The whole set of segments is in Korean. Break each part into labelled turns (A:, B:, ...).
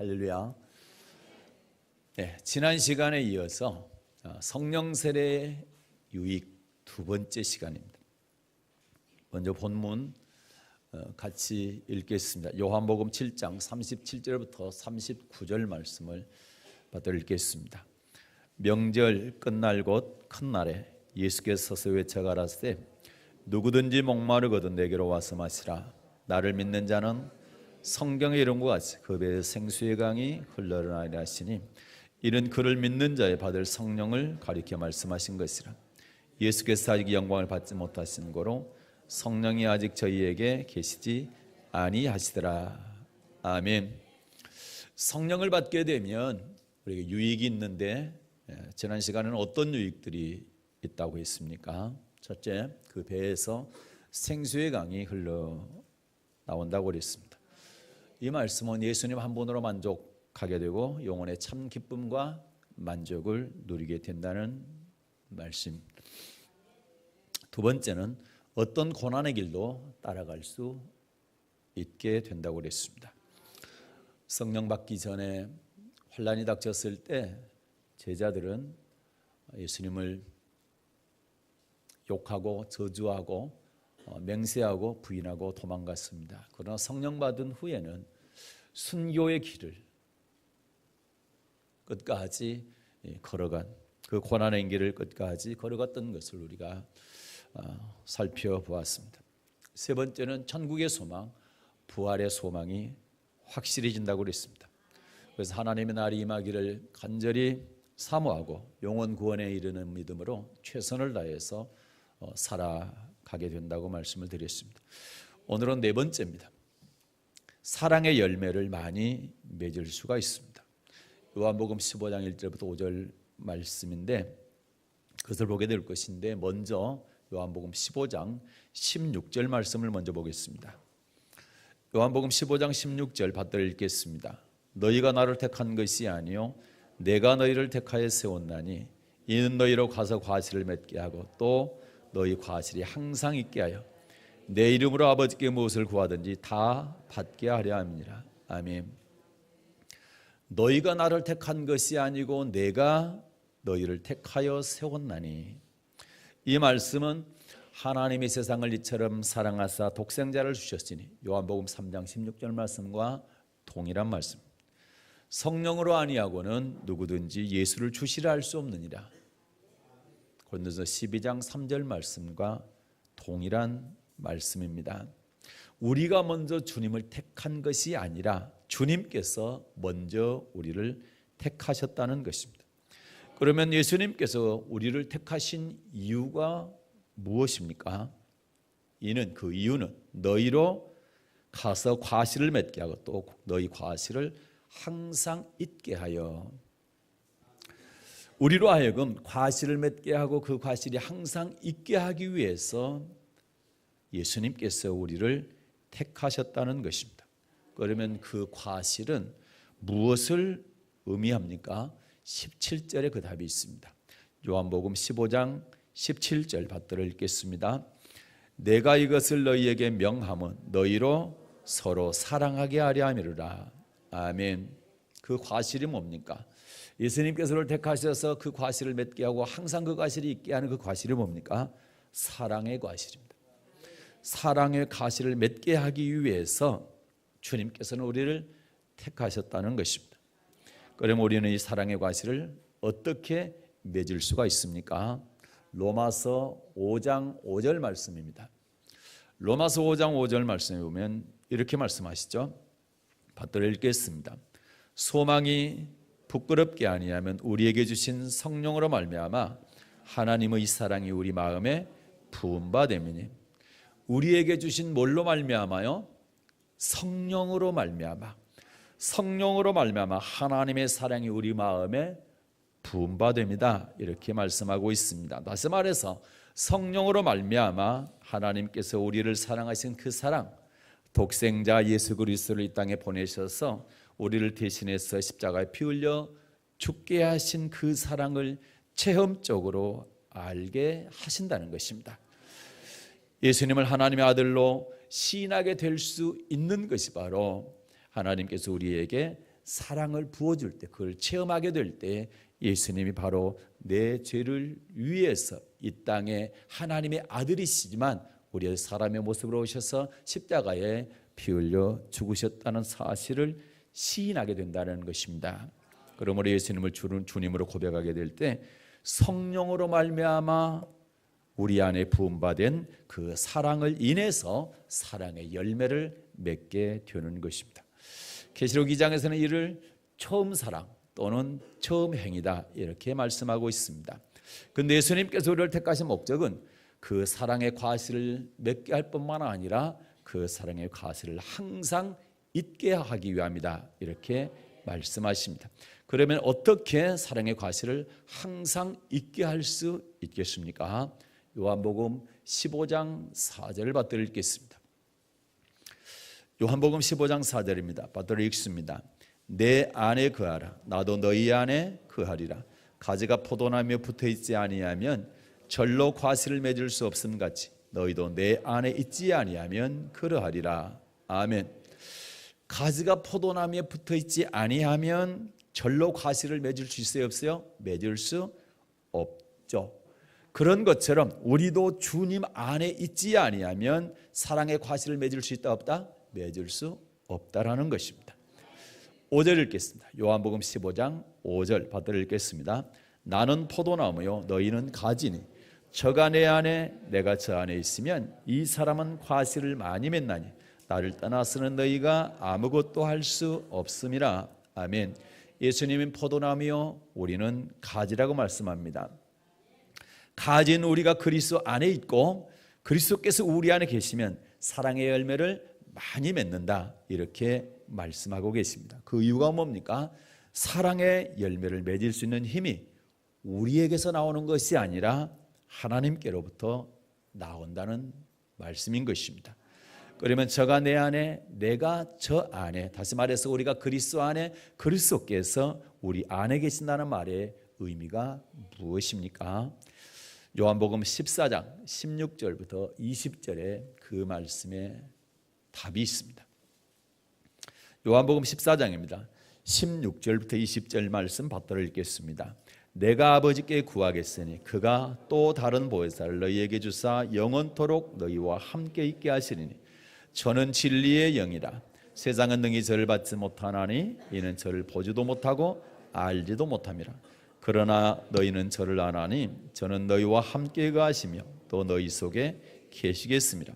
A: 할렐루야. 네, 지난 시간에 이어서 성령 세례의 유익 두 번째 시간입니다. 먼저 본문 같이 읽겠습니다. 요한복음 7장 37절부터 39절 말씀을 받아 읽겠습니다. 명절 끝날 곧 큰 날에 예수께서 서서 외쳐 가라사대 누구든지 목마르거든 내게로 와서 마시라. 나를 믿는 자는 성경에 이른 것 같이 그 배에 생수의 강이 흘러나리라 하시니 이는 그를 믿는 자에 받을 성령을 가리켜 말씀하신 것이라. 예수께서 아직 영광을 받지 못하신 거로 성령이 아직 저희에게 계시지 아니하시더라. 아멘. 성령을 받게 되면 우리에게 유익이 있는데 지난 시간에는 어떤 유익들이 있다고 했습니까? 첫째, 그 배에서 생수의 강이 흘러 나온다고 그랬습니다. 이 말씀은 예수님 한 분으로 만족하게 되고 영혼의 참 기쁨과 만족을 누리게 된다는 말씀. 두 번째는 어떤 고난의 길도 따라갈 수 있게 된다고 그랬습니다. 성령 받기 전에 환난이 닥쳤을 때 제자들은 예수님을 욕하고 저주하고 맹세하고 부인하고 도망갔습니다. 그러나 성령 받은 후에는 순교의 길을 끝까지 걸어간 그 고난의 길을 끝까지 걸어갔던 것을 우리가 살펴보았습니다. 세 번째는 천국의 소망, 부활의 소망이 확실해진다고 그랬습니다. 그래서 하나님의 날이 임하기를 간절히 사모하고 영원 구원에 이르는 믿음으로 최선을 다해서 살아가게 된다고 말씀을 드렸습니다. 오늘은 네 번째입니다. 사랑의 열매를 많이 맺을 수가 있습니다. 요한복음 15장 1절부터 5절 말씀인데 그것을 보게 될 것인데 먼저 요한복음 15장 16절 말씀을 먼저 보겠습니다. 요한복음 15장 16절 받들어 읽겠습니다. 너희가 나를 택한 것이 아니요 내가 너희를 택하여 세웠나니 이는 너희로 가서 과실을 맺게 하고 또 너희 과실이 항상 있게 하여 내 이름으로 아버지께 무엇을 구하든지 다 받게 하려 함이니라. 아멘. 너희가 나를 택한 것이 아니고 내가 너희를 택하여 세웠나니. 이 말씀은 하나님이 세상을 이처럼 사랑하사 독생자를 주셨으니 요한복음 3장 16절 말씀과 동일한 말씀. 성령으로 아니하고는 누구든지 예수를 주시라 할 수 없느니라. 고린도서 12장 3절 말씀과 동일한 말씀입니다. 우리가 먼저 주님을 택한 것이 아니라 주님께서 먼저 우리를 택하셨다는 것입니다. 그러면 예수님께서 우리를 택하신 이유가 무엇입니까? 그 이유는 너희로 가서 과실을 맺게 하고 또 너희 과실을 항상 잊게 하여 우리로 하여금 과실을 맺게 하고 그 과실이 항상 있게 하기 위해서 예수님께서 우리를 택하셨다는 것입니다. 그러면 그 과실은 무엇을 의미합니까? 17절에 그 답이 있습니다. 요한복음 15장 17절 받들어 읽겠습니다. 내가 이것을 너희에게 명함은 너희로 서로 사랑하게 하려 함이로라. 아멘. 그 과실이 뭡니까? 예수님께서 우리를 택하셔서 그 과실을 맺게 하고 항상 그 과실이 있게 하는 그 과실이 뭡니까? 사랑의 과실입니다. 사랑의 과실을 맺게 하기 위해서 주님께서는 우리를 택하셨다는 것입니다. 그럼 우리는 이 사랑의 과실을 어떻게 맺을 수가 있습니까? 로마서 5장 5절 말씀입니다. 로마서 5장 5절 말씀에 보면 이렇게 말씀하시죠. 받들어 읽겠습니다. 소망이 부끄럽게 아니하면 우리에게 주신 성령으로 말미암아 하나님의 사랑이 우리 마음에 부은 바 됨이니. 우리에게 주신 뭘로 말미암아요? 성령으로 말미암아. 성령으로 말미암아 하나님의 사랑이 우리 마음에 부은 바 됩니다. 이렇게 말씀하고 있습니다. 다시 말해서 성령으로 말미암아 하나님께서 우리를 사랑하신 그 사랑, 독생자 예수 그리스도를 이 땅에 보내셔서 우리를 대신해서 십자가에 피 흘려 죽게 하신 그 사랑을 체험적으로 알게 하신다는 것입니다. 예수님을 하나님의 아들로 시인하게 될 수 있는 것이 바로 하나님께서 우리에게 사랑을 부어줄 때, 그걸 체험하게 될 때 예수님이 바로 내 죄를 위해서 이 땅에 하나님의 아들이시지만 우리의 사람의 모습으로 오셔서 십자가에 피 흘려 죽으셨다는 사실을 시인하게 된다는 것입니다. 그러므로 예수님을 주님으로 고백하게 될 때 성령으로 말미암아 우리 안에 부음받은 그 사랑을 인해서 사랑의 열매를 맺게 되는 것입니다. 계시록 2장에서는 이를 처음 사랑 또는 처음 행위다 이렇게 말씀하고 있습니다. 그런데 예수님께서 우리를 택하신 목적은 그 사랑의 과실을 맺게 할 뿐만 아니라 그 사랑의 과실을 항상 잊게 하기 위함이다 이렇게 말씀하십니다. 그러면 어떻게 사랑의 과실을 항상 잊게 할 수 있겠습니까? 요한복음 15장 4절을 받들어 읽겠습니다. 요한복음 15장 4절입니다. 받들어 읽습니다. 내 안에 거하라. 나도 너희 안에 거하리라. 가지가 포도나무에 붙어있지 아니하면 절로 과실을 맺을 수 없음 같이 너희도 내 안에 있지 아니하면 그러하리라. 아멘. 가지가 포도나무에 붙어있지 아니하면 절로 과실을 맺을 수 있어요? 없어요? 맺을 수 없죠. 그런 것처럼 우리도 주님 안에 있지 아니하면 사랑의 과실을 맺을 수 있다 없다? 맺을 수 없다라는 것입니다. 5절 읽겠습니다. 요한복음 15장 5절 받들어 읽겠습니다. 나는 포도나무요 너희는 가지니 저가 내 안에 내가 저 안에 있으면 이 사람은 과실을 많이 맺나니 나를 떠나서는 너희가 아무것도 할 수 없음이라. 아멘. 예수님은 포도나무요 우리는 가지라고 말씀합니다. 가지는 우리가 그리스도 안에 있고 그리스도께서 우리 안에 계시면 사랑의 열매를 많이 맺는다 이렇게 말씀하고 계십니다. 그 이유가 뭡니까? 사랑의 열매를 맺을 수 있는 힘이 우리에게서 나오는 것이 아니라 하나님께로부터 나온다는 말씀인 것입니다. 그러면 저가 내 안에 내가 저 안에, 다시 말해서 우리가 그리스도 안에 그리스도께서 우리 안에 계신다는 말의 의미가 무엇입니까? 요한복음 14장 16절부터 20절에 그 말씀에 답이 있습니다. 요한복음 14장입니다. 16절부터 20절 말씀 받들어 읽겠습니다. 내가 아버지께 구하겠으니 그가 또 다른 보혜사를 너희에게 주사 영원토록 너희와 함께 있게 하시리니 저는 진리의 영이라. 세상은 능히 저를 받지 못하나니 이는 저를 보지도 못하고 알지도 못함이라. 그러나 너희는 저를 아나니 저는 너희와 함께 거하시며 또 너희 속에 계시겠습니다.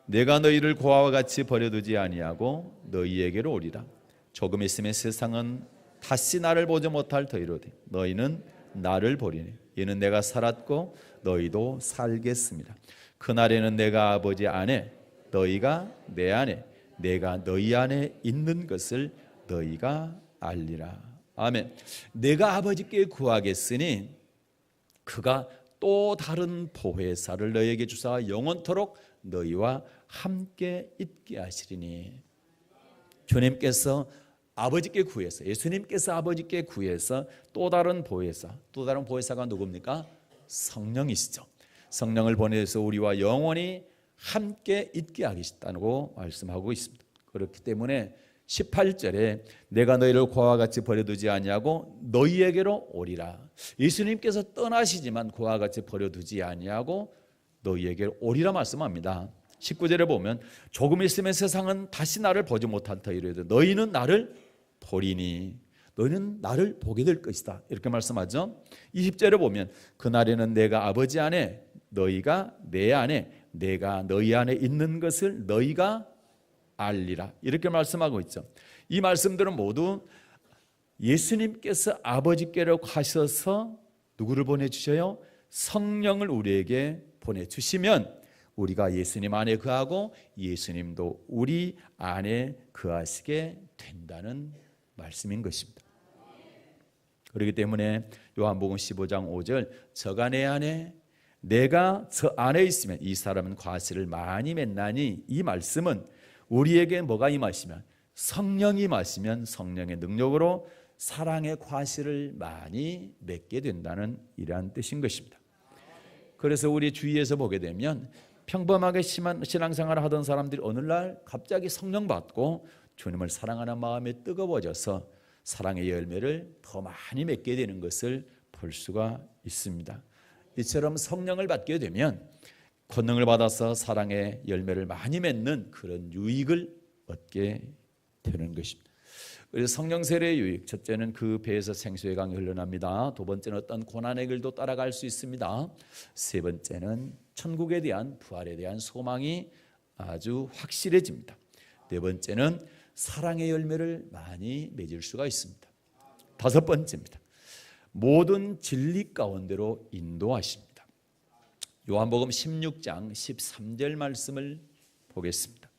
A: 내가 너희를 고아와 같이 버려두지 아니하고 너희에게로 오리라. 조금 있으면 세상은 다시 나를 보지 못할 터이로되 너희는 나를 보리니 이는 내가 살았고 너희도 살겠습니다. 그날에는 내가 아버지 안에 너희가 내 안에 내가 너희 안에 있는 것을 너희가 알리라. 아멘. 내가 아버지께 구하겠으니 그가 또 다른 보혜사를 너희에게 주사 영원토록 너희와 함께 있게 하시리니. 주님께서 아버지께 구해서, 예수님께서 아버지께 구해서 또 다른 보혜사가 누굽니까? 성령이시죠. 성령을 보내서 우리와 영원히 함께 있게 하겠다고 말씀하고 있습니다. 그렇기 때문에 18절에 내가 너희를 고아와 같이 버려두지 아니하고 너희에게로 오리라. 예수님께서 떠나시지만 고아와 같이 버려두지 아니하고 너희에게로 오리라 말씀합니다. 19절에 보면 조금 있으면 세상은 다시 나를 보지 못할 터이로되 너희는 나를 보리니 너희는 나를 보게 될 것이다 이렇게 말씀하죠. 20절에 보면 그날에는 내가 아버지 안에 너희가 내 안에 내가 너희 안에 있는 것을 너희가 알리라 이렇게 말씀하고 있죠. 이 말씀들은 모두 예수님께서 아버지께로 가셔서 누구를 보내주셔요? 성령을 우리에게 보내주시면 우리가 예수님 안에 거하고 예수님도 우리 안에 거하시게 된다는 말씀인 것입니다. 그렇기 때문에 요한복음 15장 5절 저가 내 안에 내가 저 안에 있으면 이 사람은 과실을 많이 맺나니 이 말씀은 우리에게 뭐가 임하시면 성령이 임하시면 성령의 능력으로 사랑의 과실을 많이 맺게 된다는 이러한 뜻인 것입니다. 그래서 우리 주위에서 보게 되면 평범하게 신앙생활을 하던 사람들이 어느 날 갑자기 성령 받고 주님을 사랑하는 마음이 뜨거워져서 사랑의 열매를 더 많이 맺게 되는 것을 볼 수가 있습니다. 이처럼 성령을 받게 되면 권능을 받아서 사랑의 열매를 많이 맺는 그런 유익을 얻게 되는 것입니다. 그래서 성령 세례의 유익, 첫째는 그 배에서 생수의 강이 흘러납니다. 두 번째는 어떤 고난의 길도 따라갈 수 있습니다. 세 번째는 천국에 대한 부활에 대한 소망이 아주 확실해집니다. 네 번째는 사랑의 열매를 많이 맺을 수가 있습니다. 다섯 번째입니다. 모든 진리 가운데로 인도하십니다. 요한복음 16장 13절 말씀을 보겠습니다.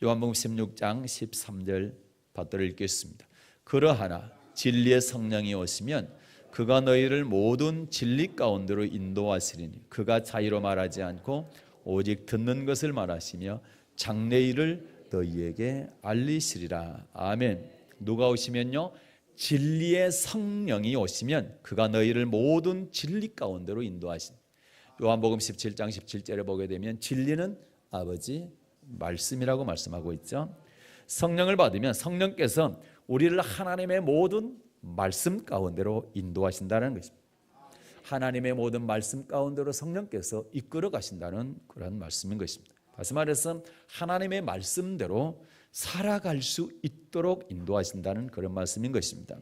A: 요한복음 16장 13절 받들어 읽겠습니다. 그러하나 진리의 성령이 오시면 그가 너희를 모든 진리 가운데로 인도하시리니 그가 자의로 말하지 않고 오직 듣는 것을 말하시며 장래일을 너희에게 알리시리라. 아멘. 누가 오시면요? 진리의 성령이 오시면 그가 너희를 모든 진리 가운데로 인도하신. 요한복음 17장 17절에 보게 되면 진리는 아버지 말씀이라고 말씀하고 있죠. 성령을 받으면 성령께서 우리를 하나님의 모든 말씀 가운데로 인도하신다는 것입니다. 하나님의 모든 말씀 가운데로 성령께서 이끌어 가신다는 그런 말씀인 것입니다. 다시 말해서 하나님의 말씀대로 살아갈 수 있도록 인도하신다는 그런 말씀인 것입니다.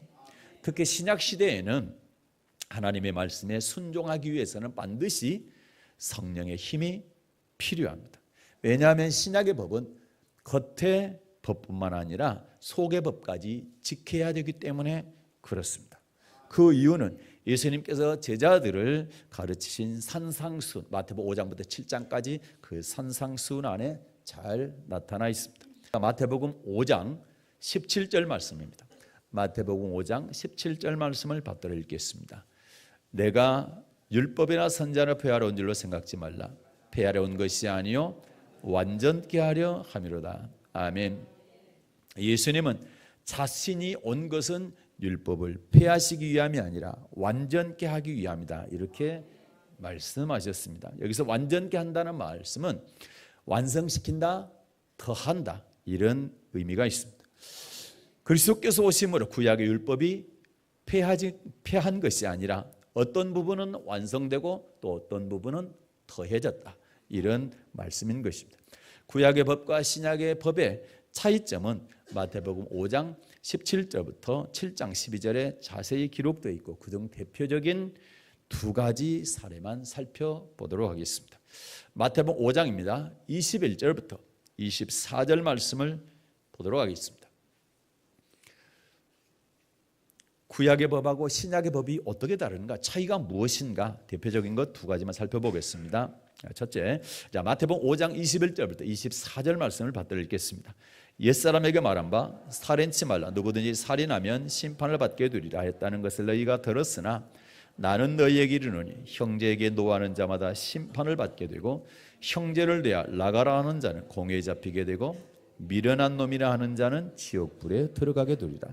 A: 특히 신약 시대에는 하나님의 말씀에 순종하기 위해서는 반드시 성령의 힘이 필요합니다. 왜냐하면 신약의 법은 겉의 법뿐만 아니라 속의 법까지 지켜야 되기 때문에 그렇습니다. 그 이유는 예수님께서 제자들을 가르치신 산상수훈, 마태복음 5장부터 7장까지 그 산상수훈 안에 잘 나타나 있습니다. 마태복음 5장 17절 말씀입니다. 마태복음 5장 17절 말씀을 받들어 읽겠습니다. 내가 율법이나 선지자를 폐하러 온 줄로 생각지 말라. 폐하려 온 것이 아니요 완전케 하려 함이로다. 아멘. 예수님은 자신이 온 것은 율법을 폐하시기 위함이 아니라 완전케 하기 위함이다. 이렇게 말씀하셨습니다. 여기서 완전케 한다는 말씀은 완성시킨다, 더한다, 이런 의미가 있습니다. 그리스도께서 오심으로 구약의 율법이 폐한 것이 아니라 어떤 부분은 완성되고 또 어떤 부분은 더해졌다, 이런 말씀인 것입니다. 구약의 법과 신약의 법의 차이점은 마태복음 5장 17절부터 7장 12절에 자세히 기록되어 있고 그중 대표적인 두 가지 사례만 살펴보도록 하겠습니다. 마태복음 5장입니다. 21절부터 24절 말씀을 보도록 하겠습니다. 구약의 법하고 신약의 법이 어떻게 다른가, 차이가 무엇인가, 대표적인 것 두 가지만 살펴보겠습니다. 첫째, 마태복음 5장 21절부터 24절 말씀을 받들어 읽겠습니다. 옛사람에게 말한 바 살인치 말라. 누구든지 살인하면 심판을 받게 되리라 했다는 것을 너희가 들었으나 나는 너희에게 이르노니 형제에게 노하는 자마다 심판을 받게 되고 형제를 대하 나가라 하는 자는 공회에 잡히게 되고 미련한 놈이라 하는 자는 지옥불에 들어가게 되리라.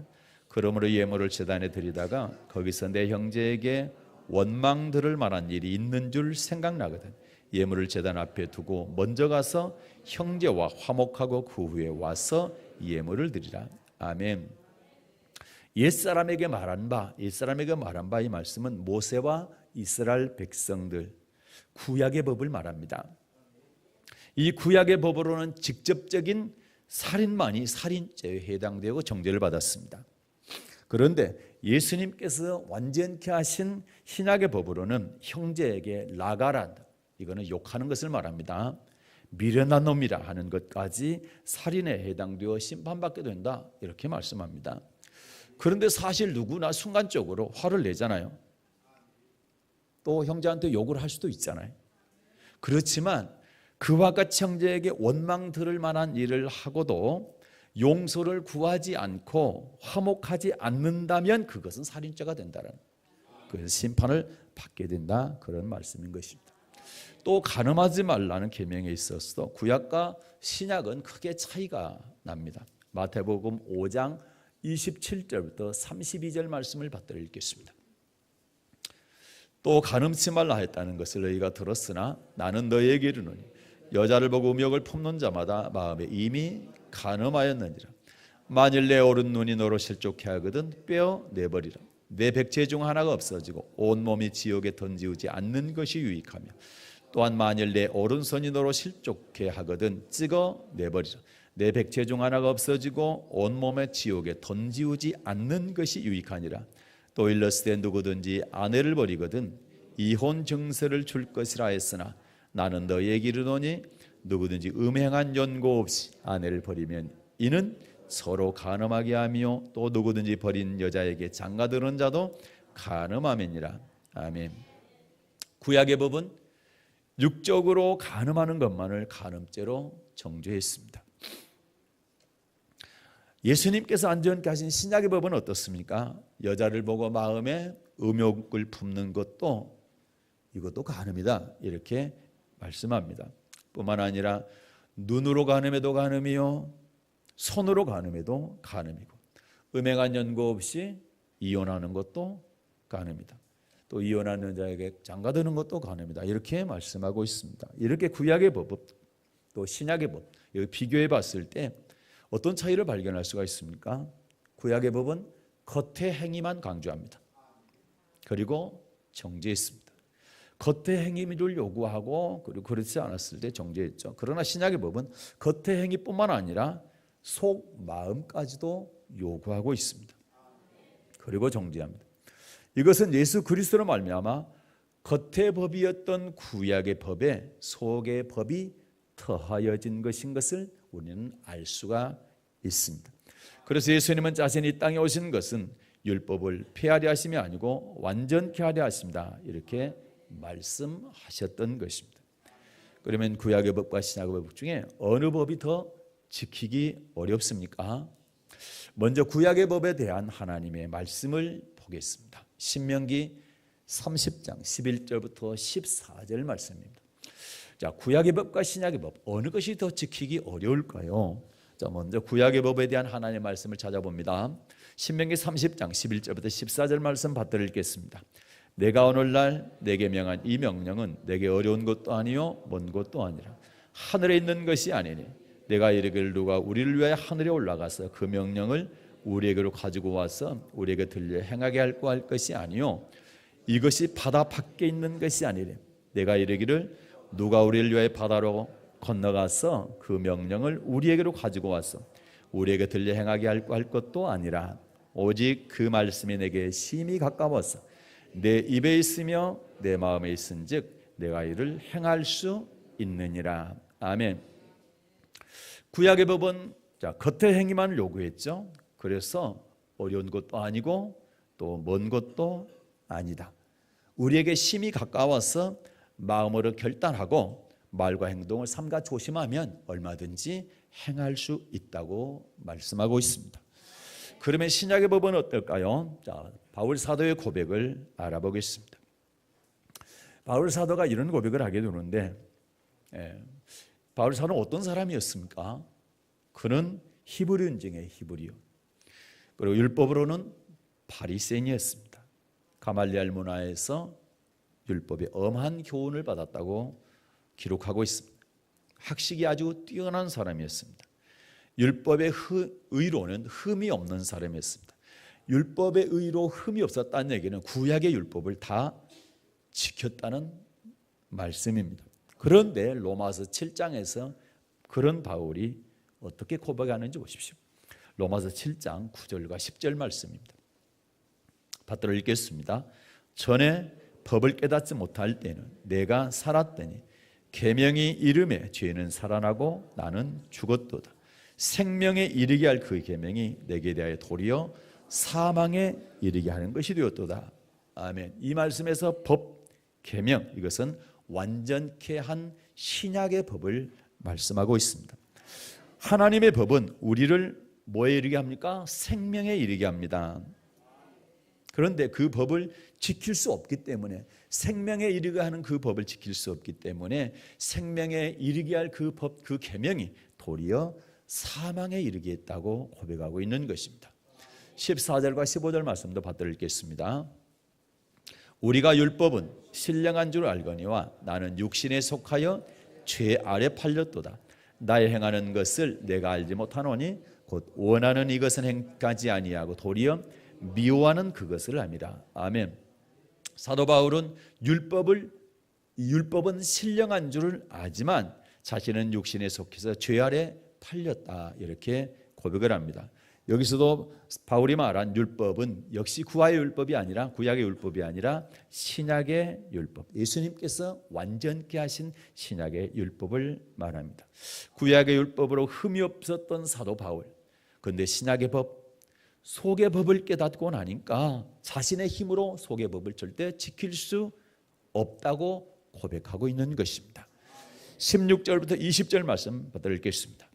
A: 그러므로 예물을 제단에 드리다가 거기서 내 형제에게 원망 들을 만한 일이 있는 줄 생각나거든 예물을 제단 앞에 두고 먼저 가서 형제와 화목하고 그 후에 와서 예물을 드리라. 아멘. 옛사람에게 말한 바 이 말씀은 모세와 이스라엘 백성들, 구약의 법을 말합니다. 이 구약의 법으로는 직접적인 살인만이 살인죄에 해당되고 정죄를 받았습니다. 그런데 예수님께서 완전케 하신 신약의 법으로는 형제에게 나가란다, 이거는 욕하는 것을 말합니다. 미련한 놈이라 하는 것까지 살인에 해당되어 심판받게 된다, 이렇게 말씀합니다. 그런데 사실 누구나 순간적으로 화를 내잖아요. 또 형제한테 욕을 할 수도 있잖아요. 그렇지만 그와 같이 형제에게 원망 들을 만한 일을 하고도 용서를 구하지 않고 화목하지 않는다면 그것은 살인죄가 된다는, 그래서 심판을 받게 된다, 그런 말씀인 것입니다. 또 간음하지 말라는 계명에 있어서 구약과 신약은 크게 차이가 납니다. 마태복음 5장 27절부터 32절 말씀을 받들어 읽겠습니다. 또 간음치 말라 했다는 것을 너희가 들었으나 나는 너희에게 이르노니 여자를 보고 음욕을 품는 자마다 마음에 이미 간음하였느니라. 만일 내 오른눈이 너로 실족해 하거든 빼어 내버리라. 내 백체 중 하나가 없어지고 온몸이 지옥에 던지우지 않는 것이 유익하며 또한 만일 내 오른손이 너로 실족해 하거든 찍어 내버리라. 내 백체 중 하나가 없어지고 온몸에 지옥에 던지우지 않는 것이 유익하니라. 또 일러스되 누구든지 아내를 버리거든 이혼 증서를 줄 것이라 했으나 나는 너희에게 이르노니 누구든지 음행한 연고 없이 아내를 버리면 이는 서로 간음하게 하며 또 누구든지 버린 여자에게 장가드는 자도 간음함이니라. 아멘. 구약의 법은 육적으로 간음하는 것만을 간음죄로 정죄했습니다. 예수님께서 안전케 하신 신약의 법은 어떻습니까? 여자를 보고 마음에 음욕을 품는 것도 이것도 간음이다 이렇게 말씀합니다. 뿐만 아니라 눈으로 간음해도 간음이요 손으로 간음해도 간음이고 음행한 연고 없이 이혼하는 것도 간음이다. 또 이혼하는 자에게 장가드는 것도 간음이다. 이렇게 말씀하고 있습니다. 이렇게 구약의 법 또 신약의 법 비교해 봤을 때 어떤 차이를 발견할 수가 있습니까? 구약의 법은 겉의 행위만 강조합니다. 그리고 정죄했습니다. 겉의 행위를 요구하고 그리고 그렇지 않았을 때 정죄했죠. 그러나 신약의 법은 겉의 행위뿐만 아니라 속 마음까지도 요구하고 있습니다. 그리고 정죄합니다. 이것은 예수 그리스도로 말미암아 겉의 법이었던 구약의 법에 속의 법이 더하여진 것인 것을 우리는 알 수가 있습니다. 그래서 예수님은 자신이 이 땅에 오신 것은 율법을 폐하려 하심이 아니고 완전케 하려 하십니다. 이렇게 말씀하셨던 것입니다. 그러면 구약의 법과 신약의 법 중에 어느 법이 더 지키기 어렵습니까? 먼저 구약의 법에 대한 하나님의 말씀을 보겠습니다. 신명기 30장 11절부터 14절 말씀입니다. 자, 구약의 법과 신약의 법 어느 것이 더 지키기 어려울까요? 자, 먼저 구약의 법에 대한 하나님의 말씀을 찾아봅니다. 신명기 30장 11절부터 14절 말씀 받들어 읽겠습니다. 내가 오늘날 내게 명한 이 명령은 내게 어려운 것도 아니요 먼 것도 아니라 하늘에 있는 것이 아니니 내가 이르기를 누가 우리를 위하여 하늘에 올라가서 그 명령을 우리에게로 가지고 와서 우리에게 들려 행하게 할고 할 것이 아니요 이것이 바다 밖에 있는 것이 아니래. 내가 이르기를 누가 우리를 위하여 바다로 건너가서 그 명령을 우리에게로 가지고 와서 우리에게 들려 행하게 할 것도 아니라 오직 그 말씀이 내게 심히 가까워서 내 입에 있으며 내 마음에 있은즉 내가 이를 행할 수 있느니라. 아멘. 구약의 법은 겉의 행위만 요구했죠. 그래서 어려운 것도 아니고 또 먼 것도 아니다. 우리에게 심히 가까워서 마음으로 결단하고 말과 행동을 삼가 조심하면 얼마든지 행할 수 있다고 말씀하고 있습니다. 그러면 신약의 법은 어떨까요? 자, 바울 사도의 고백을 알아보겠습니다. 바울 사도가 이런 고백을 하게 되는데 바울 사도는 어떤 사람이었습니까? 그는 히브리인 중에 히브리요. 그리고 율법으로는 바리새인이었습니다. 가말리엘 문화에서 율법의 엄한 교훈을 받았다고 기록하고 있습니다. 학식이 아주 뛰어난 사람이었습니다. 율법의 의로는 흠이 없는 사람이었습니다. 율법의 의로 흠이 없었다는 얘기는 구약의 율법을 다 지켰다는 말씀입니다. 그런데 로마서 7장에서 그런 바울이 어떻게 고백하는지 보십시오. 로마서 7장 9절과 10절 말씀입니다. 받들어 읽겠습니다. 전에 법을 깨닫지 못할 때는 내가 살았더니 계명이 이름에 죄는 살아나고 나는 죽었도다. 생명에 이르게 할 그 계명이 내게 대하여 도리어 사망에 이르게 하는 것이 되었도다. 아멘. 이 말씀에서 법, 계명 이것은 완전케 한 신약의 법을 말씀하고 있습니다. 하나님의 법은 우리를 뭐에 이르게 합니까? 생명에 이르게 합니다. 그런데 그 법을 지킬 수 없기 때문에 생명에 이르게 하는 그 법을 지킬 수 없기 때문에 생명에 이르게 할 그 법, 그 계명이 도리어 사망에 이르게 했다고 고백하고 있는 것입니다. 14절과 15절 말씀도 받들어 읽겠습니다. 우리가 율법은 신령한 줄 알거니와 나는 육신에 속하여 죄 아래 팔렸도다. 나의 행하는 것을 내가 알지 못하노니 곧 원하는 이것은 행하지 아니하고 도리어 미워하는 그것을 함이라. 아멘. 사도 바울은 율법은 신령한 줄을 알지만 자신은 육신에 속해서 죄 아래 팔렸다, 이렇게 고백을 합니다. 여기서도 바울이 말한 율법은 역시 구약의 율법이 아니라 신약의 율법, 예수님께서 완전케 하신 신약의 율법을 말합니다. 구약의 율법으로 흠이 없었던 사도 바울, 그런데 신약의 법, 속의 법을 깨닫고 나니까 자신의 힘으로 속의 법을 절대 지킬 수 없다고 고백하고 있는 것입니다. 16절부터 20절 말씀 받아 읽겠습니다.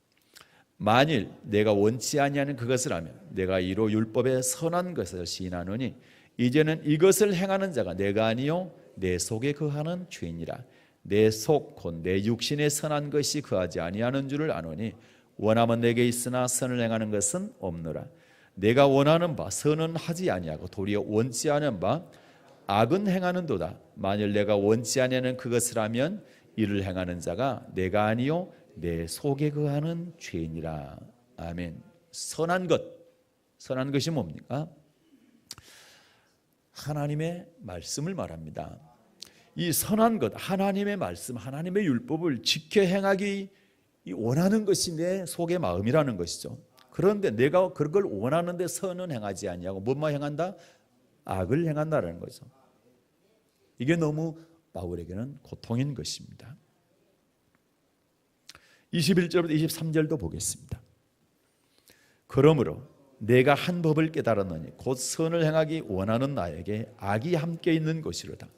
A: 만일 내가 원치 아니하는 그것을 하면 내가 이로 율법의 선한 것을 시인하노니 이제는 이것을 행하는 자가 내가 아니요 내 속에 거하는 죄이니라. 내 속 곧 내 육신에 선한 것이 거하지 아니하는 줄을 아노니 원함은 내게 있으나 선을 행하는 것은 없노라. 내가 원하는 바 선은 하지 아니하고 도리어 원치 않은 바 악은 행하는도다. 만일 내가 원치 아니하는 그것을 하면 이를 행하는 자가 내가 아니요 내 속에 거하는 죄이니라. 아멘. 선한 것이 뭡니까? 하나님의 말씀을 말합니다. 이 선한 것, 하나님의 말씀, 하나님의 율법을 지켜 행하기 원하는 것이 내 속의 마음이라는 것이죠. 그런데 내가 그걸 원하는데 선은 행하지 아니하고 뭐만 행한다? 악을 행한다는 거죠. 이게 너무 바울에게는 고통인 것입니다. 21절부터 23절도 보겠습니다. 그러므로 내가 한 법을 깨달았노니 곧 선을 행하기 원하는 나에게 악이 함께 있는 것이로다.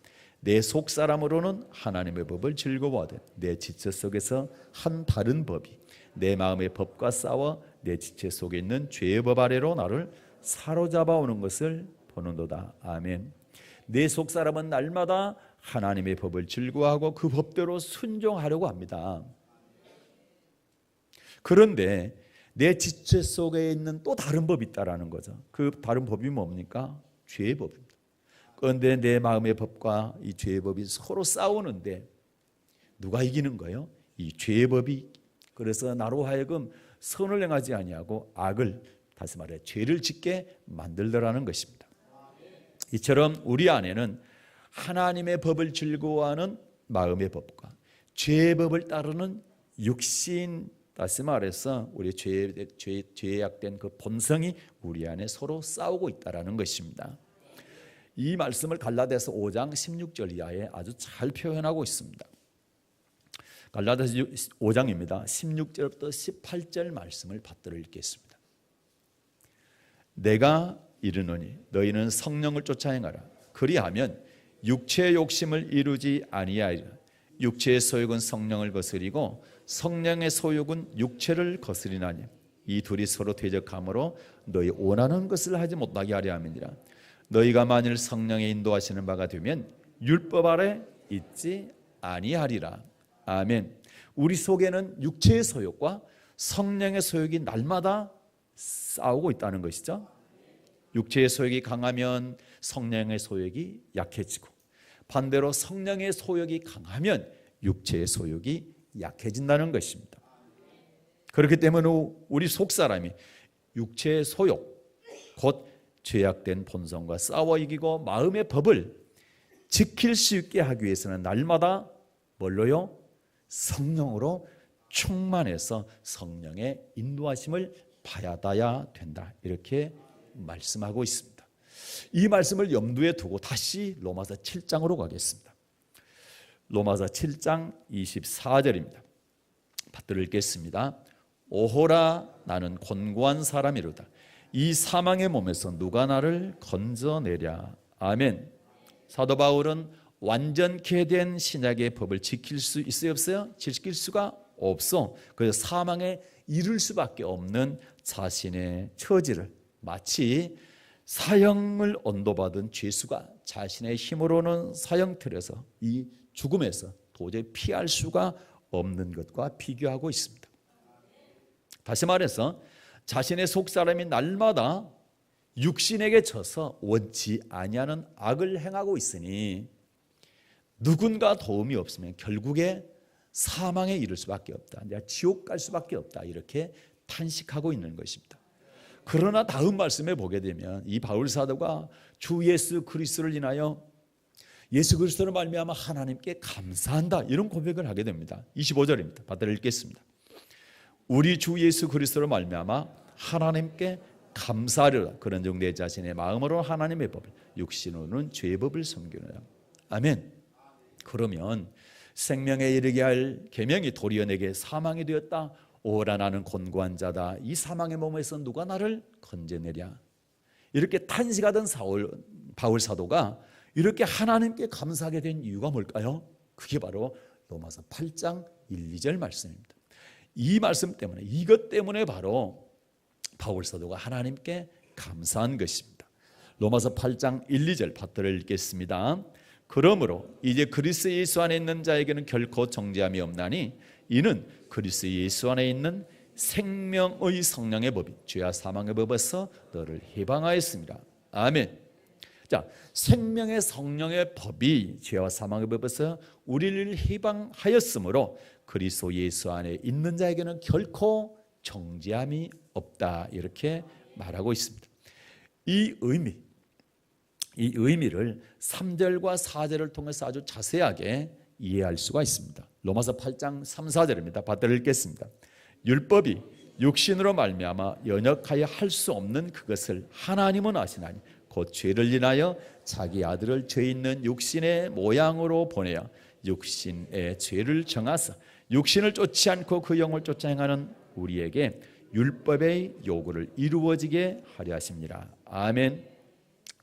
A: 내 속사람으로는 하나님의 법을 즐거워하되 내 지체 속에서 한 다른 법이 내 마음의 법과 싸워 내 지체 속에 있는 죄의 법 아래로 나를 사로잡아 오는 것을 보는도다. 아멘. 내 속사람은 날마다 하나님의 법을 즐거워하고 그 법대로 순종하려고 합니다. 그런데 내 지체 속에 있는 또 다른 법이 있다라는 거죠. 그 다른 법이 뭡니까? 죄의 법입니다. 그런데 내 마음의 법과 이 죄의 법이 서로 싸우는데 누가 이기는 거예요? 이 죄의 법이. 그래서 나로 하여금 선을 행하지 아니하고 악을, 다시 말해 죄를 짓게 만들더라는 것입니다. 이처럼 우리 안에는 하나님의 법을 즐거워하는 마음의 법과 죄의 법을 따르는 육신, 다시 말해서 우리 죄에 약된 그 본성이 우리 안에 서로 싸우고 있다는 것입니다. 이 말씀을 갈라디아서 5장 16절 이하에 아주 잘 표현하고 있습니다. 갈라디아서 5장입니다. 16절부터 18절 말씀을 받들어 읽겠습니다. 내가 이르노니 너희는 성령을 쫓아 행하라. 그리하면 육체의 욕심을 이루지 아니하리라. 육체의 소욕은 성령을 거스리고 성령의 소욕은 육체를 거스리나니 이 둘이 서로 대적하므로 너희 원하는 것을 하지 못하게 하려 함이니라. 너희가 만일 성령의 인도하시는 바가 되면 율법 아래 있지 아니하리라. 아멘. 우리 속에는 육체의 소욕과 성령의 소욕이 날마다 싸우고 있다는 것이죠. 육체의 소욕이 강하면 성령의 소욕이 약해지고 반대로 성령의 소욕이 강하면 육체의 소욕이 약해진다는 것입니다. 그렇기 때문에 우리 속사람이 육체의 소욕, 곧 죄악된 본성과 싸워 이기고 마음의 법을 지킬 수 있게 하기 위해서는 날마다 뭘로요? 성령으로 충만해서 성령의 인도하심을 받아야 된다. 이렇게 말씀하고 있습니다. 이 말씀을 염두에 두고 다시 로마서 7장으로 가겠습니다. 로마서 7장 24절입니다. 받들어 읽겠습니다. 오호라 나는 곤고한 사람이로다. 이 사망의 몸에서 누가 나를 건져내랴. 아멘. 사도 바울은 완전케 된 신약의 법을 지킬 수 있어요, 없어요? 지킬 수가 없어. 그래서 사망에 이를 수밖에 없는 자신의 처지를 마치 사형을 언도받은 죄수가 자신의 힘으로는 사형틀에서 이 죽음에서 도저히 피할 수가 없는 것과 비교하고 있습니다. 다시 말해서 자신의 속사람이 날마다 육신에게 져서 원치 아니하는 악을 행하고 있으니 누군가 도움이 없으면 결국에 사망에 이를 수밖에 없다. 내가 지옥 갈 수밖에 없다. 이렇게 탄식하고 있는 것입니다. 그러나 다음 말씀에 보게 되면 이 바울 사도가 주 예수 그리스도를 인하여 예수 그리스도를 말미암아 하나님께 감사한다, 이런 고백을 하게 됩니다. 25절입니다. 받들어 읽겠습니다. 우리 주 예수 그리스도를 말미암아 하나님께 감사하리라. 그런즉 내 자신의 마음으로 하나님의 법을, 육신으로는 죄의 법을 섬기노라. 아멘. 그러면 생명에 이르게 할 계명이 도리어 내게 사망이 되었다. 오라 나는 곤고한 자다. 이 사망의 몸에서 누가 나를 건져내랴. 이렇게 탄식하던 바울 사도가 이렇게 하나님께 감사하게 된 이유가 뭘까요? 그게 바로 로마서 8장 1, 2절 말씀입니다. 이 말씀 때문에, 이것 때문에 바로 바울 사도가 하나님께 감사한 것입니다. 로마서 8장 1, 2절 받들어 읽겠습니다. 그러므로 이제 그리스도 예수 안에 있는 자에게는 결코 정죄함이 없나니 이는 그리스도 예수 안에 있는 생명의 성령의 법이 죄와 사망의 법에서 너를 해방하였습니다. 아멘. 자, 생명의 성령의 법이 죄와 사망의 법에서 우리를 해방하였으므로 그리스도 예수 안에 있는 자에게는 결코 정죄함이 없다, 이렇게 말하고 있습니다. 이 의미를 3절과 4절을 통해서 아주 자세하게 이해할 수가 있습니다. 로마서 8장 3, 4절입니다. 받들어 읽겠습니다. 율법이 육신으로 말미암아 연역하여 할 수 없는 그것을 하나님은 아시나니 곧 죄를 인하여 자기 아들을 죄 있는 육신의 모양으로 보내어 육신의 죄를 정하사 육신을 쫓지 않고 그 영을 쫓아 행하는 우리에게 율법의 요구를 이루어지게 하려 하십니다. 아멘.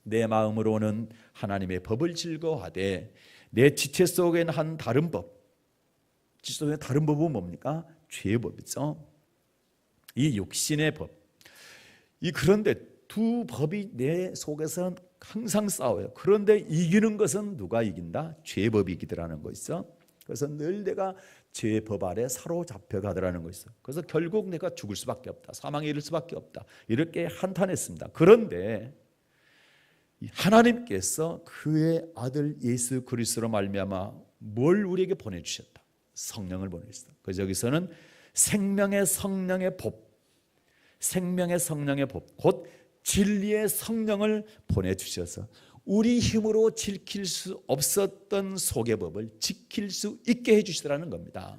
A: 내 마음으로는 하나님의 법을 즐거워하되 내 지체 속에는 한 다른 법, 지체 속에 다른 법은 뭡니까? 죄의 법이죠. 이 육신의 법. 그런데 두 법이 내 속에서 항상 싸워요. 그런데 이기는 것은 누가 이긴다? 죄의 법이 이기더라는 것이죠. 그래서 늘 내가 죄의 법 아래 사로잡혀 가더라는 것이죠. 그래서 결국 내가 죽을 수밖에 없다, 사망에 이를 수밖에 없다, 이렇게 한탄했습니다. 그런데 하나님께서 그의 아들 예수 그리스도로 말미암아 뭘 우리에게 보내주셨다? 성령을 보내주셨다. 그래서 여기서는 생명의 성령의 법, 생명의 성령의 법, 곧 진리의 성령을 보내주셔서 우리 힘으로 지킬 수 없었던 속의 법을 지킬 수 있게 해주시더라는 겁니다.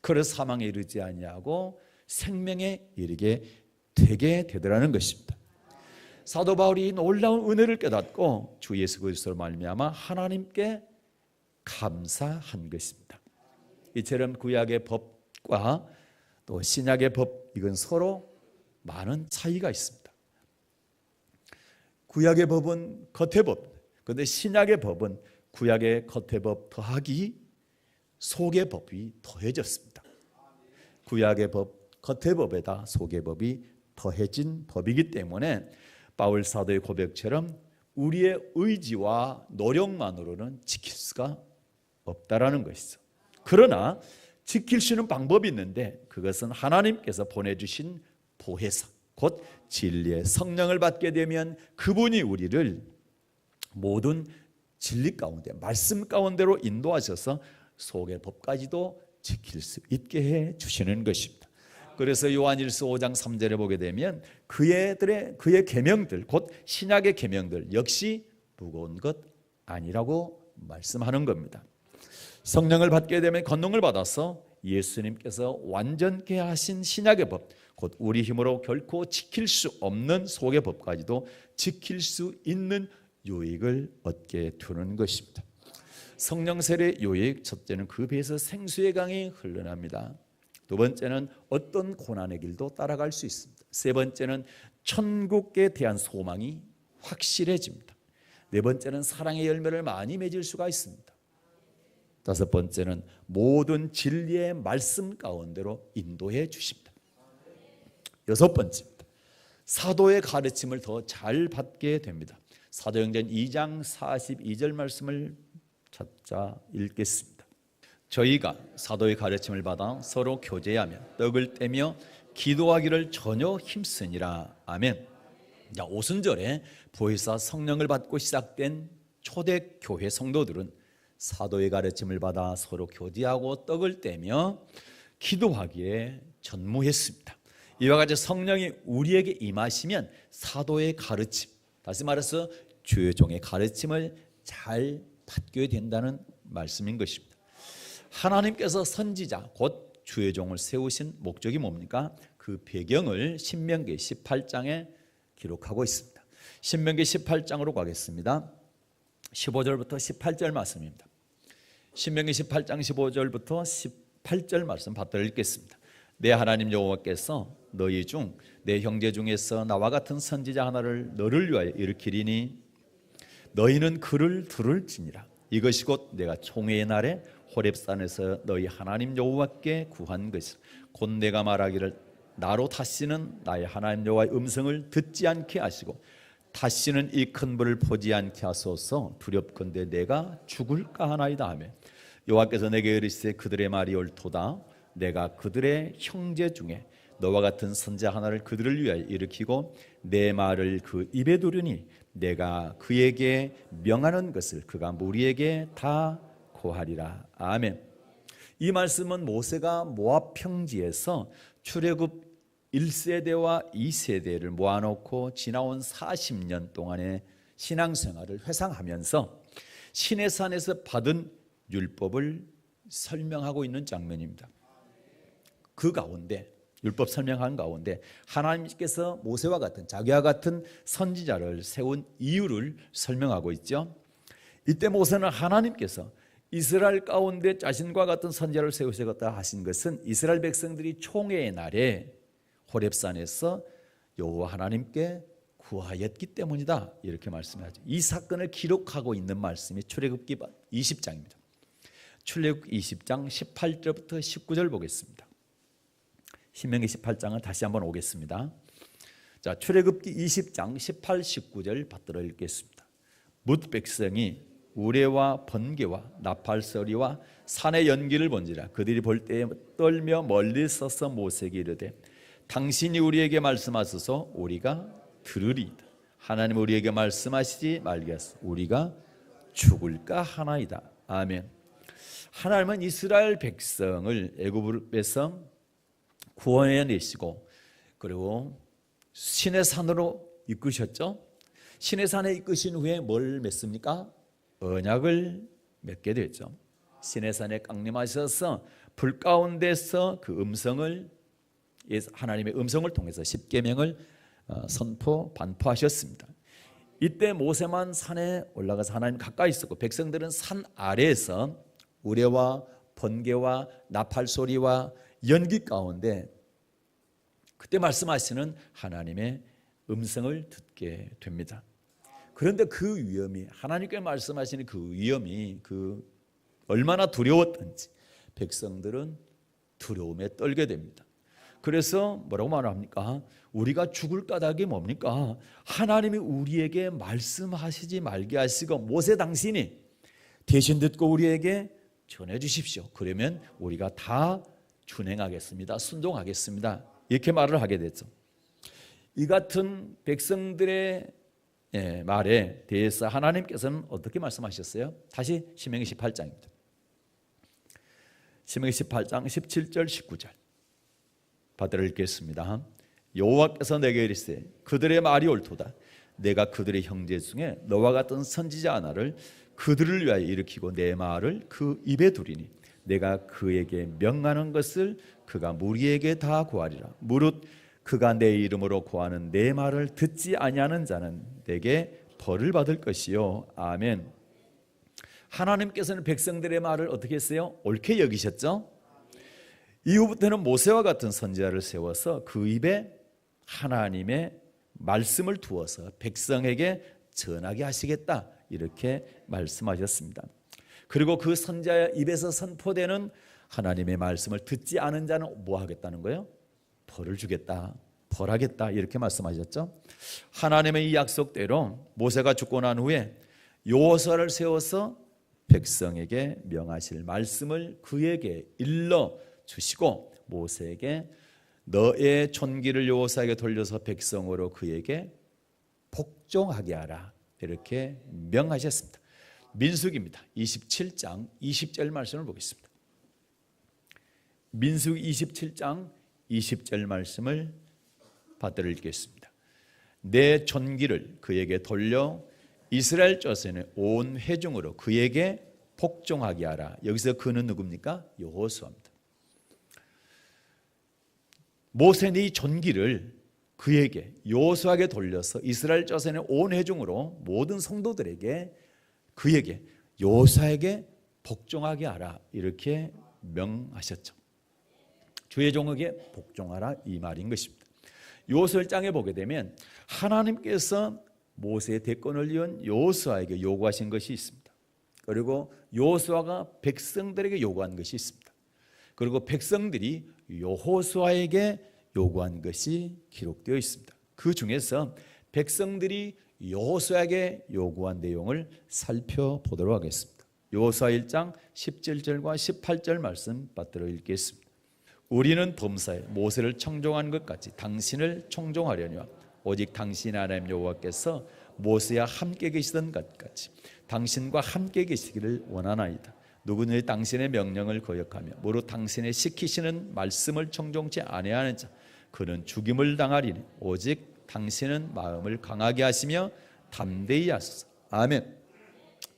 A: 그래서 사망에 이르지 아니하고 생명에 이르게 되게 되더라는 것입니다. 사도 바울이 놀라운 은혜를 깨닫고 주 예수 그리스도로 말미암아 하나님께 감사한 것입니다. 이처럼 구약의 법과 또 신약의 법, 이건 서로 많은 차이가 있습니다. 구약의 법은 겉의 법, 그런데 신약의 법은 구약의 겉의 법 더하기 속의 법이 더해졌습니다. 구약의 법, 겉의 법에다 속의 법이 더해진 법이기 때문에 바울 사도의 고백처럼 우리의 의지와 노력만으로는 지킬 수가 없다라는 것이죠. 그러나 지킬 수 있는 방법이 있는데 그것은 하나님께서 보내주신 보혜사, 곧 진리의 성령을 받게 되면 그분이 우리를 모든 진리 가운데, 말씀 가운데로 인도하셔서 속의 법까지도 지킬 수 있게 해 주시는 것입니다. 그래서 요한일서 5장 3절에 보게 되면 그의 계명들, 곧 신약의 계명들 역시 무거운 것 아니라고 말씀하는 겁니다. 성령을 받게 되면 권능을 받아서 예수님께서 완전케 하신 신약의 법, 곧 우리 힘으로 결코 지킬 수 없는 속의 법까지도 지킬 수 있는 유익을 얻게 되는 것입니다. 성령 세례 유익, 첫째는 그 배에서 생수의 강이 흘러납니다. 두 번째는 어떤 고난의 길도 따라갈 수 있습니다. 세 번째는 천국에 대한 소망이 확실해집니다. 네 번째는 사랑의 열매를 많이 맺을 수가 있습니다. 다섯 번째는 모든 진리의 말씀 가운데로 인도해 주십니다. 여섯 번째입니다. 사도의 가르침을 더 잘 받게 됩니다. 사도행전 2장 42절 말씀을 찾자 읽겠습니다. 저희가 사도의 가르침을 받아 서로 교제하며 떡을 떼며 기도하기를 전혀 힘쓰니라. 아멘. 자, 오순절에 보혜사 성령을 받고 시작된 초대교회 성도들은 사도의 가르침을 받아 서로 교제하고 떡을 떼며 기도하기에 전무했습니다. 이와 같이 성령이 우리에게 임하시면 사도의 가르침, 다시 말해서 주의 종의 가르침을 잘 받게 된다는 말씀인 것입니다. 하나님께서 선지자 곧 주의 종을 세우신 목적이 뭡니까? 그 배경을 신명기 18장에 기록하고 있습니다. 신명기 18장으로 가겠습니다. 15절부터 18절 말씀입니다. 신명기 18장 15절부터 18절 말씀 받들어 읽겠습니다. 내 하나님 여호와께서 너희 중 내 형제 중에서 나와 같은 선지자 하나를 너를 위하여 일으키리니 너희는 그를 들을지니라. 이것이 곧 내가 총회의 날에 호렙산에서 너희 하나님 여호와께 구한 것이라. 곧 내가 말하기를 나로 다시는 나의 하나님 여호와의 음성을 듣지 않게 하시고 다시는 이 큰 불을 보지 않게 하소서. 두렵건대 내가 죽을까 하나이다 하며 여호와께서 내게 이르시되 그들의 말이 옳도다. 내가 그들의 형제 중에 너와 같은 선지자 하나를 그들을 위하여 일으키고 내 말을 그 입에 두르니 내가 그에게 명하는 것을 그가 무리에게 다 고하리라. 아멘. 이 말씀은 모세가 모압 평지에서 출애굽 1세대와 2세대를 모아놓고 지나온 40년 동안의 신앙생활을 회상하면서 시내산에서 받은 율법을 설명하고 있는 장면입니다. 그 가운데 율법 설명한 가운데 하나님께서 모세와 같은 자기와 같은 선지자를 세운 이유를 설명하고 있죠. 이때 모세는 하나님께서 이스라엘 가운데 자신과 같은 선지자를 세우시겠다 하신 것은 이스라엘 백성들이 총회의 날에 호렙산에서 여호와 하나님께 구하였기 때문이다, 이렇게 말씀하죠. 이 사건을 기록하고 있는 말씀이 출애굽기 20장입니다. 출애굽 20장 18절부터 19절 보겠습니다. 신명기 18장은 다시 한번 오겠습니다. 자, 출애굽기 20장 18, 19절 받들어 읽겠습니다. 뭇 백성이 우레와 번개와 나팔소리와 산의 연기를 본지라. 그들이 볼 때에 떨며 멀리 서서 모세에게 이르되 당신이 우리에게 말씀하소서. 우리가 들으리이다. 하나님 우리에게 말씀하시지 말게 하소서. 우리가 죽을까 하나이다. 아멘. 하나님은 이스라엘 백성을 애굽에서 구원해 내시고 그리고 시내산으로 이끄셨죠. 시내산에 이끄신 후에 뭘 맺습니까? 언약을 맺게 됐죠. 시내산에 강림하셔서 불 가운데서 그 음성을, 하나님의 음성을 통해서 십계명을 반포하셨습니다. 이때 모세만 산에 올라가서 하나님 가까이 있었고 백성들은 산 아래에서 우레와 번개와 나팔 소리와 연기 가운데 그때 말씀하시는 하나님의 음성을 듣게 됩니다. 그런데 그 위험이, 하나님께 말씀하시는 그 위험이 얼마나 두려웠던지 백성들은 두려움에 떨게 됩니다. 그래서 뭐라고 말합니까? 우리가 죽을 까닭이 뭡니까? 하나님이 우리에게 말씀하시지 말게 하시고 모세 당신이 대신 듣고 우리에게 전해 주십시오. 그러면 우리가 다 준행하겠습니다. 순종하겠습니다. 이렇게 말을 하게 됐죠. 이 같은 백성들의 말에 대해서 하나님께서는 어떻게 말씀하셨어요? 다시 신명기 18장입니다. 신명기 18장 17절 19절 받들어 읽겠습니다. 여호와께서 내게 이르시되 그들의 말이 옳도다. 내가 그들의 형제 중에 너와 같은 선지자 하나를 그들을 위하여 일으키고 내 말을 그 입에 두리니 내가 그에게 명하는 것을 그가 무리에게 다 고하리라. 무릇 그가 내 이름으로 고하는 내 말을 듣지 아니하는 자는 내게 벌을 받을 것이요. 아멘. 하나님께서는 백성들의 말을 어떻게 했어요? 옳게 여기셨죠? 이후부터는 모세와 같은 선지자를 세워서 그 입에 하나님의 말씀을 두어서 백성에게 전하게 하시겠다, 이렇게 말씀하셨습니다. 그리고 그 선지자의 입에서 선포되는 하나님의 말씀을 듣지 않은 자는 뭐 하겠다는 거예요? 벌을 주겠다, 벌하겠다, 이렇게 말씀하셨죠. 하나님의 이 약속대로 모세가 죽고 난 후에 여호수아를 세워서 백성에게 명하실 말씀을 그에게 일러 주시고 모세에게 너의 존귀를 여호수아에게 돌려서 백성으로 그에게 복종하게 하라, 이렇게 명하셨습니다. 민수기입니다. 27장 20절 말씀을 보겠습니다. 민수기 27장 20절 말씀을 받들어 읽겠습니다. 내 존귀를 그에게 돌려 이스라엘 자손의 온 회중으로 그에게 복종하게 하라. 여기서 그는 누굽니까? 여호수아입니다. 모세 네 존귀를 그에게 여호수아에게 돌려서 이스라엘 자손의 온 회중으로 모든 성도들에게 그에게 여호수아에게 복종하게 하라. 이렇게 명하셨죠. 주의 종에게 복종하라 이 말인 것입니다. 여호수아 1장에 보게 되면 하나님께서 모세의 대권을 이은 여호수아에게 요구하신 것이 있습니다. 그리고 여호수아가 백성들에게 요구한 것이 있습니다. 그리고 백성들이 여호수아에게 요구한 것이 기록되어 있습니다. 그 중에서 백성들이 여호수아에게 요구한 내용을 살펴보도록 하겠습니다. 여호수아 1장 17절과 18절 말씀 받들어 읽겠습니다. 우리는 범사에 모세를 청종한 것 같이 당신을 청종하려니와 오직 당신의 하나님 여호와께서 모세와 함께 계시던 것 같이 당신과 함께 계시기를 원하나이다. 누구든지 당신의 명령을 거역하며 무릇 당신의 시키시는 말씀을 청종치 아니하는 자 그는 죽임을 당하리니 오직 당신은 마음을 강하게 하시며 담대히 하소서. 아멘.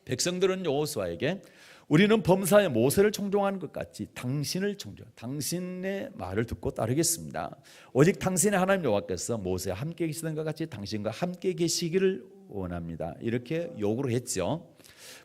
A: 백성들은 여호수아에게 우리는 범사에 모세를 청종하는 것 같이 당신을 청종, 당신의 말을 듣고 따르겠습니다. 오직 당신의 하나님 여호와께서 모세와 함께 계시던 것 같이 당신과 함께 계시기를 원합니다. 이렇게 요구를 했죠.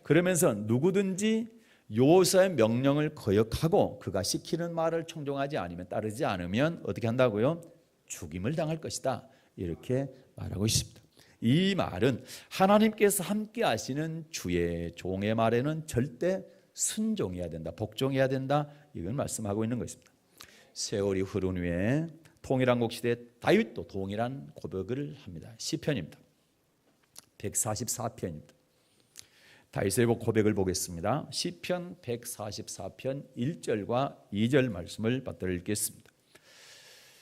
A: 그러면서 누구든지 여호수아의 명령을 거역하고 그가 시키는 말을 청종하지 않으면 따르지 않으면 어떻게 한다고요? 죽임을 당할 것이다. 이렇게 말하고 있습니다. 이 말은 하나님께서 함께 하시는 주의 종의 말에는 절대 순종해야 된다, 복종해야 된다, 이걸 말씀하고 있는 것입니다. 세월이 흐른 후에 통일한국 시대 다윗도 동일한 고백을 합니다. 시편입니다. 144편입니다. 다윗의 고백을 보겠습니다. 시편 144편 1절과 2절 말씀을 받들어 읽겠습니다.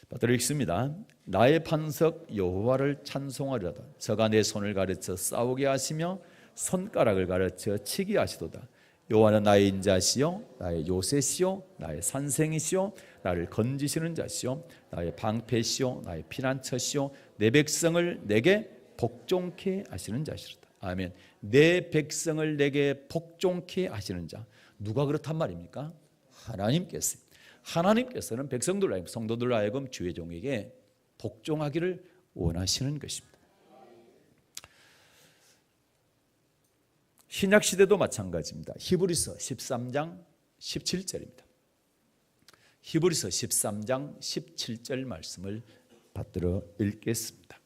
A: 받들어 읽습니다. 나의 반석 여호와를 찬송하려다 저가 내 손을 가르쳐 싸우게 하시며 손가락을 가르쳐 치게 하시도다. 여호와는 나의 인자시요 나의 요새시요 나의 산생이시요 나를 건지시는 자시요 나의 방패시요 나의 피난처시요 내 백성을 내게 복종케 하시는 자시로다. 아멘. 내 백성을 내게 복종케 하시는 자, 누가 그렇단 말입니까? 하나님께서. 하나님께서는 백성들 하여금 성도들 하여금 주의 종에게 복종하기를 원하시는 것입니다. 신약 시대도 마찬가지입니다. 히브리서 13장 17절입니다. 히브리서 13장 17절 말씀을 받들어 읽겠습니다.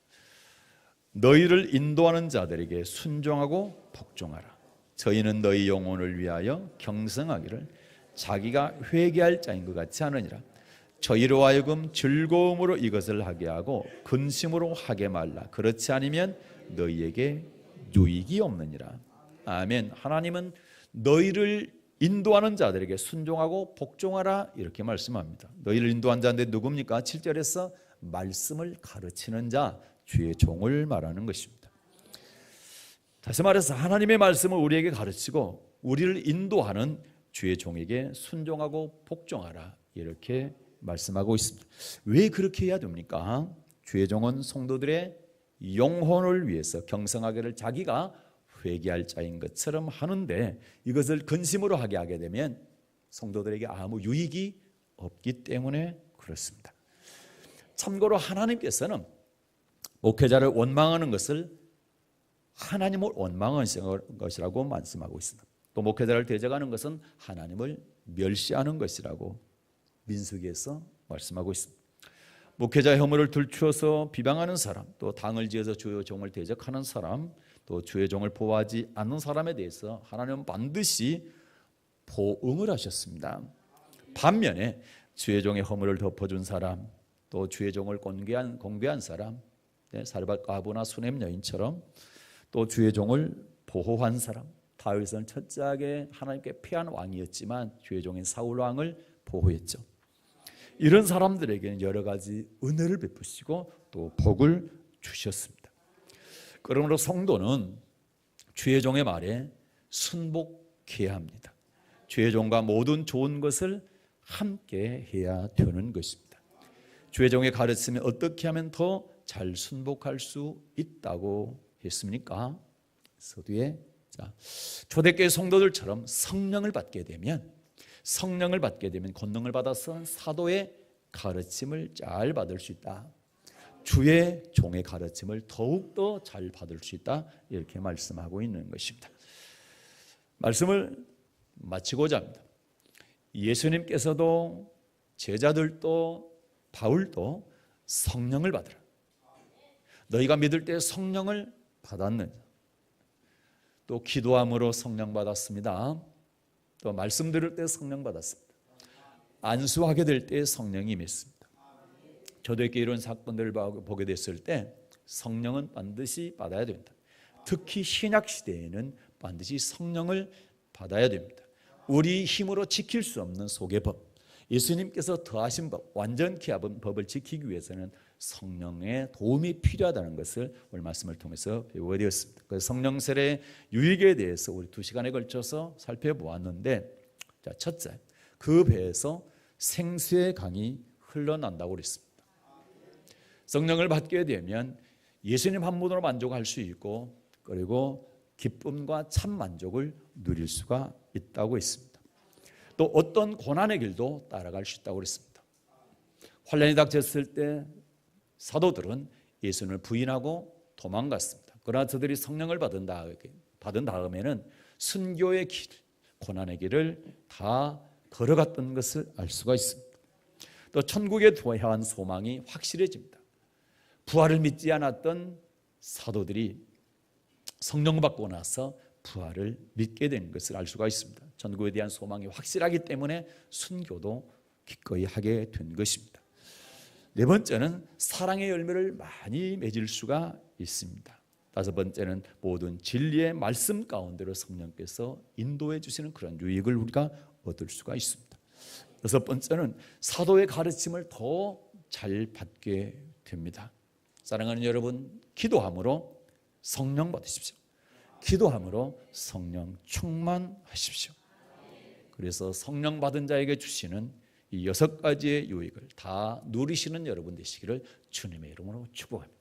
A: 너희를 인도하는 자들에게 순종하고 복종하라. 저희는 너희 영혼을 위하여 경성하기를 자기가 회개할 자인 것 같지 않으니라. 저희로 하여금 즐거움으로 이것을 하게 하고 근심으로 하게 말라. 그렇지 않으면 너희에게 유익이 없느니라. 아멘. 하나님은 너희를 인도하는 자들에게 순종하고 복종하라 이렇게 말씀합니다. 너희를 인도한 자인데 누굽니까? 7절에서 말씀을 가르치는 자, 주의 종을 말하는 것입니다. 다시 말해서 하나님의 말씀을 우리에게 가르치고 우리를 인도하는 주의 종에게 순종하고 복종하라 이렇게 말씀하고 있습니다. 왜 그렇게 해야 됩니까? 주의 종은 성도들의 영혼을 위해서 경성하기를 자기가 회개할 자인 것처럼 하는데 이것을 근심으로 하게 되면 성도들에게 아무 유익이 없기 때문에 그렇습니다. 참고로 하나님께서는 목회자를 원망하는 것을 하나님을 원망하는 것이라고 말씀하고 있습니다. 또 목회자를 대적하는 것은 하나님을 멸시하는 것이라고 민수기에서 말씀하고 있습니다. 목회자의 허물을 들추어서 비방하는 사람, 또 당을 지어서 주의 종을 대적하는 사람, 또 주의 종을 보호하지 않는 사람에 대해서 하나님은 반드시 보응을 하셨습니다. 반면에 주의 종의 허물을 덮어준 사람, 또 주의 종을 공개한 사람, 사르밧 과부나 수넴 여인처럼 또 주의 종을 보호한 사람, 다윗은 철저하게 하나님께 패한 왕이었지만 주의 종인 사울 왕을 보호했죠. 이런 사람들에게는 여러 가지 은혜를 베푸시고 또 복을 주셨습니다. 그러므로 성도는 주의 종의 말에 순복해야 합니다. 주의 종과 모든 좋은 것을 함께 해야 되는 것입니다. 주의 종의 가르침에 어떻게 하면 더 잘 순복할 수 있다고 했습니까? 서두에 초대교회 성도들처럼 성령을 받게 되면 권능을 받아서 사도의 가르침을 잘 받을 수 있다. 주의 종의 가르침을 더욱더 잘 받을 수 있다. 이렇게 말씀하고 있는 것입니다. 말씀을 마치고자 합니다. 예수님께서도 제자들도 바울도 성령을 받으라. 너희가 믿을 때 성령을 받았느냐. 또 기도함으로 성령 받았습니다. 또 말씀 들을 때 성령 받았습니다. 안수하게 될 때 성령이 임했습니다. 저도 이렇게 이런 사건들을 보게 됐을 때 성령은 반드시 받아야 됩니다. 특히 신약 시대에는 반드시 성령을 받아야 됩니다. 우리 힘으로 지킬 수 없는 속의 법, 예수님께서 더하신 법, 완전케 하신 법을 지키기 위해서는 성령의 도움이 필요하다는 것을 오늘 말씀을 통해서 배우게 되었습니다. 그래서 성령 세례의 유익에 대해서 우리 2시간에 걸쳐서 살펴보았는데, 첫째, 그 배에서 생수의 강이 흘러난다고 그랬습니다. 성령을 받게 되면 예수님 한 분으로 만족할 수 있고, 그리고 기쁨과 참 만족을 누릴 수가 있다고 했습니다. 또 어떤 고난의 길도 따라갈 수 있다고 그랬습니다. 환난이 닥쳤을 때 사도들은 예수님을 부인하고 도망갔습니다. 그러나 저들이 성령을 받은 다음에는 순교의 길, 고난의 길을 다 걸어갔던 것을 알 수가 있습니다. 또 천국에 향한 소망이 확실해집니다. 부활을 믿지 않았던 사도들이 성령 받고 나서 부활을 믿게 된 것을 알 수가 있습니다. 천국에 대한 소망이 확실하기 때문에 순교도 기꺼이 하게 된 것입니다. 네 번째는 사랑의 열매를 많이 맺을 수가 있습니다. 다섯 번째는 모든 진리의 말씀 가운데로 성령께서 인도해 주시는 그런 유익을 우리가 얻을 수가 있습니다. 여섯 번째는 사도의 가르침을 더 잘 받게 됩니다. 사랑하는 여러분, 기도함으로 성령 받으십시오. 기도함으로 성령 충만하십시오. 그래서 성령 받은 자에게 주시는 이 6가지의 유익을 다 누리시는 여러분 되시기를 주님의 이름으로 축복합니다.